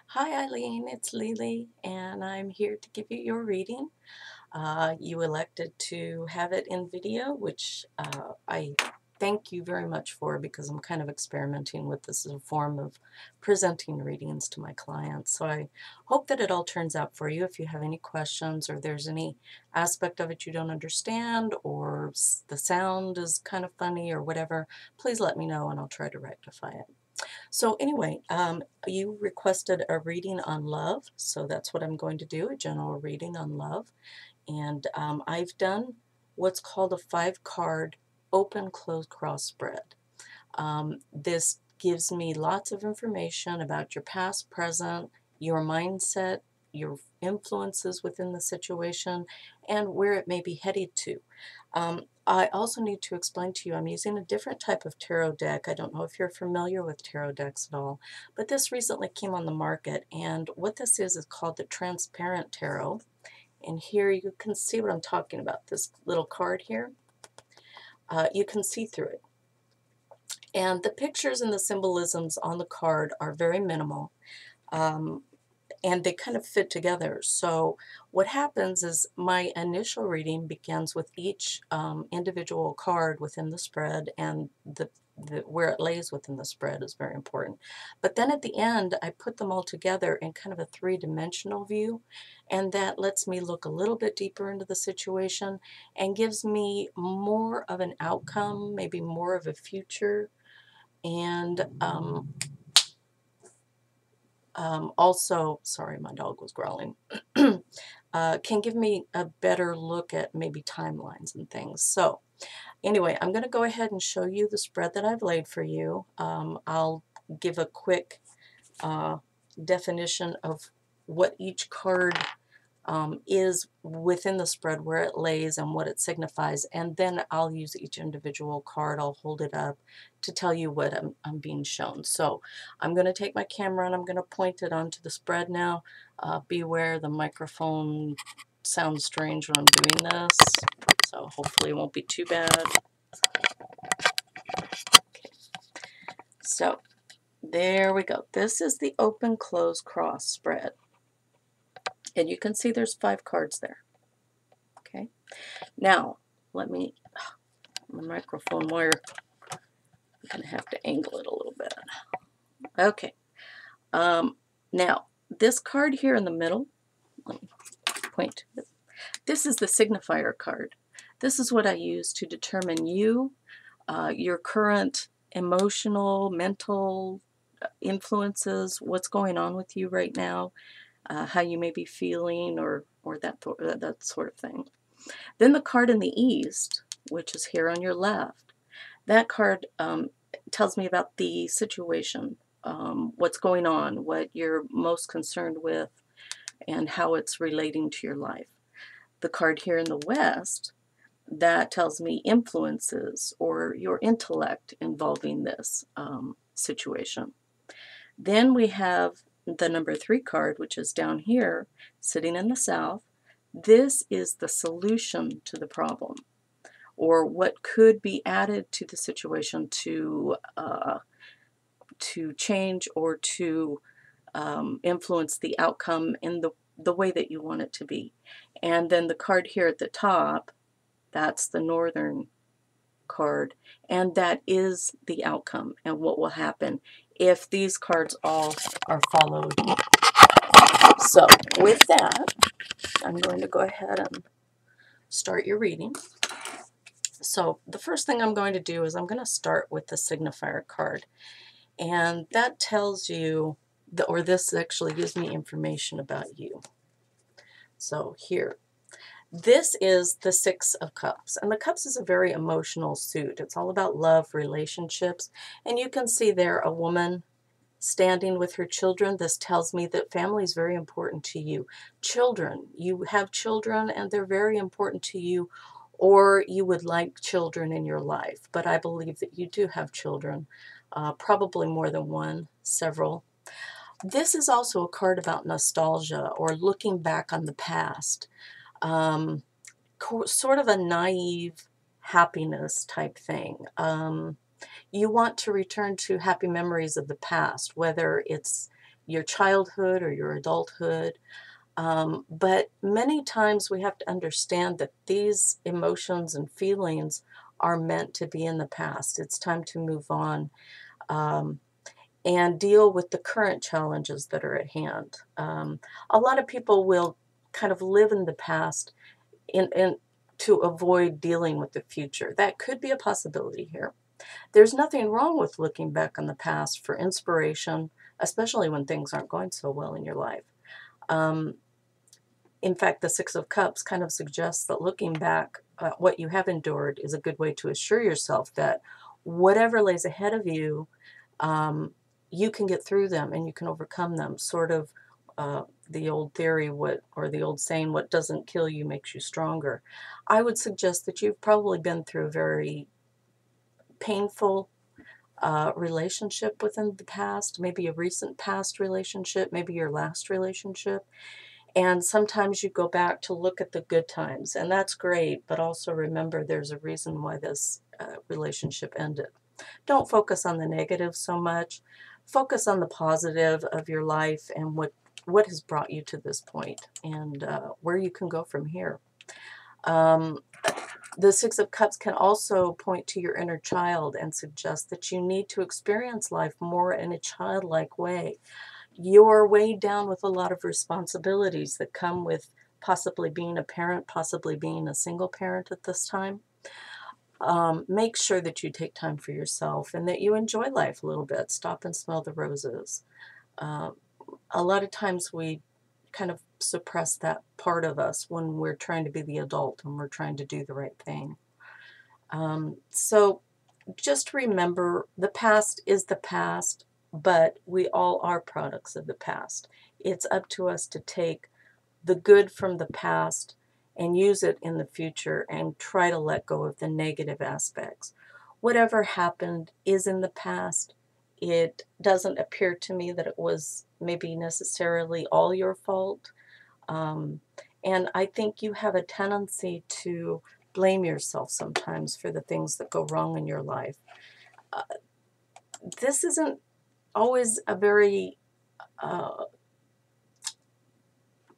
Hi Eileen, it's Lily, and I'm here to give you your reading. You elected to have it in video, which I thank you very much for because I'm kind of experimenting with this as a form of presenting readings to my clients. So I hope that it all turns out for you. If you have any questions or there's any aspect of it you don't understand or the sound is kind of funny or whatever, please let me know and I'll try to rectify it. So anyway, you requested a reading on love, so that's what I'm going to do, a general reading on love. And I've done what's called a 5-card open-close cross spread. This gives me lots of information about your past, present, your mindset, your influences within the situation, and where it may be headed to. I also need to explain to you I'm using a different type of tarot deck. I don't know if you're familiar with tarot decks at all, but this recently came on the market, and what this is called the Transparent Tarot. And here you can see what I'm talking about, this little card here. You can see through it. And the pictures and the symbolisms on the card are very minimal. And they kind of fit together. So what happens is my initial reading begins with each individual card within the spread, and where it lays within the spread is very important. But then at the end, I put them all together in kind of a 3-dimensional view, and that lets me look a little bit deeper into the situation and gives me more of an outcome, maybe more of a future, and also, sorry, my dog was growling, can give me a better look at maybe timelines and things. So anyway, I'm going to go ahead and show you the spread that I've laid for you. I'll give a quick definition of what each card is within the spread, where it lays and what it signifies, and then I'll use each individual card. I'll hold it up to tell you what I'm being shown. So I'm going to take my camera and I'm going to point it onto the spread now. Beware, the microphone sounds strange when I'm doing this, so hopefully it won't be too bad. Okay. So there we go. This is the open close cross spread, and you can see there's 5 cards there. Okay, now let me, my microphone wire, I'm going to have to angle it a little bit. Okay, now this card here in the middle, let me point to it. This is the signifier card. This is what I use to determine you, your current emotional, mental influences, what's going on with you right now, how you may be feeling, or that sort of thing. Then the card in the east, which is here on your left, that card tells me about the situation, what's going on, what you're most concerned with, and how it's relating to your life. The card here in the west, that tells me influences or your intellect involving this situation. Then we have the number 3 card, which is down here, sitting in the south. This is the solution to the problem, or what could be added to the situation to change or to influence the outcome in the way that you want it to be. And then the card here at the top, that's the northern card, and that is the outcome and what will happen if these cards all are followed. So with that, I'm going to go ahead and start your reading. So the first thing I'm going to do is I'm going to start with the signifier card, and that tells you, or this actually gives me information about you. So here, this is the 6 of Cups, and the Cups is a very emotional suit. It's all about love, relationships, and you can see there a woman standing with her children. This tells me that family is very important to you. Children, you have children and they're very important to you, or you would like children in your life, but I believe that you do have children, probably more than one, several. This is also a card about nostalgia or looking back on the past. Sort of a naive happiness type thing. You want to return to happy memories of the past, whether it's your childhood or your adulthood. But many times we have to understand that these emotions and feelings are meant to be in the past. It's time to move on um, and deal with the current challenges that are at hand. A lot of people will kind of live in the past in to avoid dealing with the future. That could be a possibility here. There's nothing wrong with looking back on the past for inspiration, especially when things aren't going so well in your life. Um, in fact, the Six of Cups kind of suggests that looking back at what you have endured is a good way to assure yourself that whatever lays ahead of you, um, you can get through them and you can overcome them. Sort of the old theory, or the old saying, what doesn't kill you makes you stronger. I would suggest that you've probably been through a very painful relationship within the past, maybe a recent past relationship, maybe your last relationship. And sometimes you go back to look at the good times, and that's great, but also remember there's a reason why this relationship ended. Don't focus on the negative so much. Focus on the positive of your life and what has brought you to this point and where you can go from here. Um, the Six of Cups can also point to your inner child and suggest that you need to experience life more in a childlike way. You're weighed down with a lot of responsibilities that come with possibly being a parent, possibly being a single parent at this time. Make sure that you take time for yourself and that you enjoy life a little bit. Stop and smell the roses. Uh, a lot of times we kind of suppress that part of us when we're trying to be the adult and we're trying to do the right thing. So just remember the past is the past, but we all are products of the past. It's up to us to take the good from the past and use it in the future and try to let go of the negative aspects. Whatever happened is in the past. It doesn't appear to me that it was maybe necessarily all your fault. Um, and I think you have a tendency to blame yourself sometimes for the things that go wrong in your life. Uh, this isn't always uh,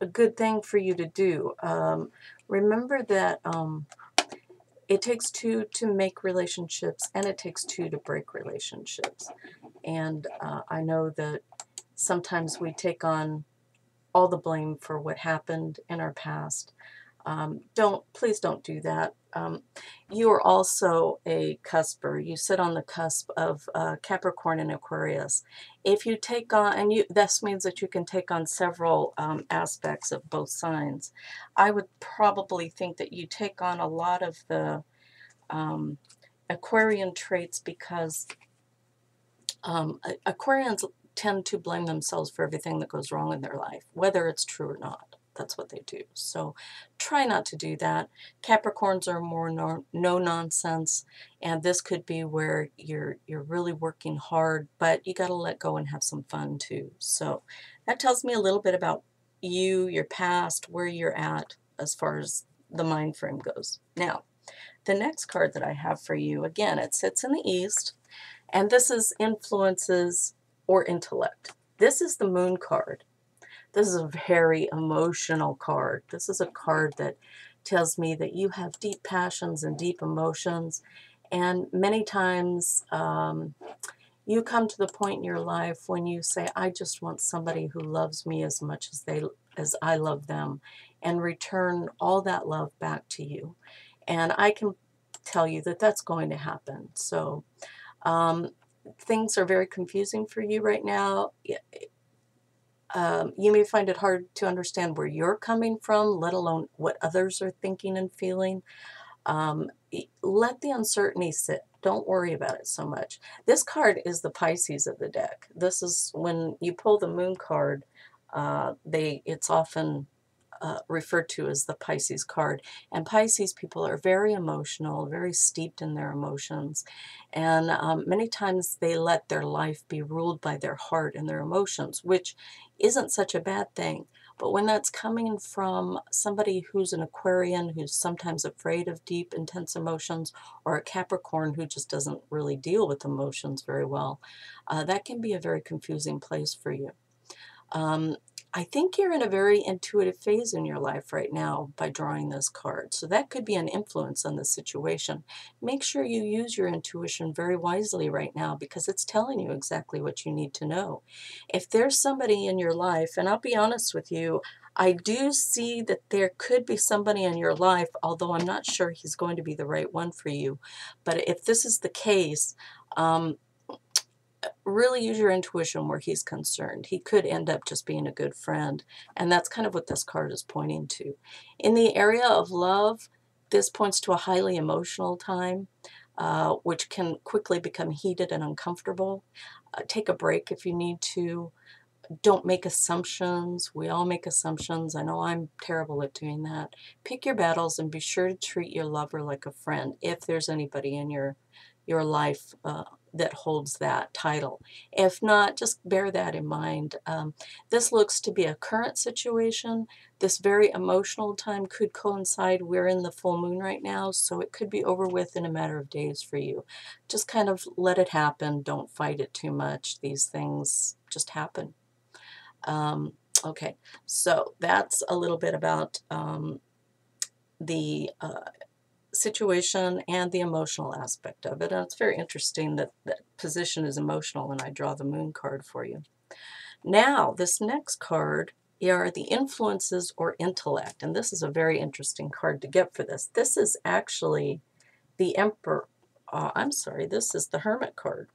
a good thing for you to do. Remember that it takes two to make relationships, and it takes two to break relationships. And I know that sometimes we take on all the blame for what happened in our past. Please don't do that. You are also a cusper. You sit on the cusp of Capricorn and Aquarius. If you take on, and this means that you can take on several aspects of both signs. I would probably think that you take on a lot of the Aquarian traits because Aquarians tend to blame themselves for everything that goes wrong in their life, whether it's true or not. That's what they do. So try not to do that. Capricorns are more no nonsense, and this could be where you're really working hard, but you got to let go and have some fun too. So that tells me a little bit about you, your past, where you're at as far as the mind frame goes. Now, the next card that I have for you, again, it sits in the East, and this is influences or intellect. This is the Moon card. This is a very emotional card. This is a card that tells me that you have deep passions and deep emotions, and many times you come to the point in your life when you say, I just want somebody who loves me as much as I love them, and return all that love back to you. And I can tell you that that's going to happen. So things are very confusing for you right now. You may find it hard to understand where you're coming from, let alone what others are thinking and feeling. Let the uncertainty sit. Don't worry about it so much. This card is the Pisces of the deck. This is when you pull the Moon card, it's often referred to as the Pisces card. And Pisces people are very emotional, very steeped in their emotions. And many times they let their life be ruled by their heart and their emotions, which isn't such a bad thing. But when that's coming from somebody who's an Aquarian, who's sometimes afraid of deep, intense emotions, or a Capricorn who just doesn't really deal with emotions very well, that can be a very confusing place for you. I think you're in a very intuitive phase in your life right now by drawing this card. So that could be an influence on the situation. Make sure you use your intuition very wisely right now because it's telling you exactly what you need to know. If there's somebody in your life, and I'll be honest with you, I do see that there could be somebody in your life, although I'm not sure he's going to be the right one for you. But if this is the case, really use your intuition where he's concerned. He could end up just being a good friend, and that's kind of what this card is pointing to. In the area of love, this points to a highly emotional time, which can quickly become heated and uncomfortable. Take a break if you need to. Don't make assumptions. We all make assumptions. I know I'm terrible at doing that. Pick your battles and be sure to treat your lover like a friend if there's anybody in your life that holds that title. If not, just bear that in mind. This looks to be a current situation. This very emotional time could coincide. We're in the full moon right now, so it could be over with in a matter of days for you. Just kind of let it happen. Don't fight it too much. These things just happen. Okay, so that's a little bit about the situation and the emotional aspect of it. And it's very interesting that that position is emotional when I draw the moon card for you. Now, this next card are the influences or intellect. And this is a very interesting card to get for this. This is actually the Emperor. I'm sorry, this is the Hermit card.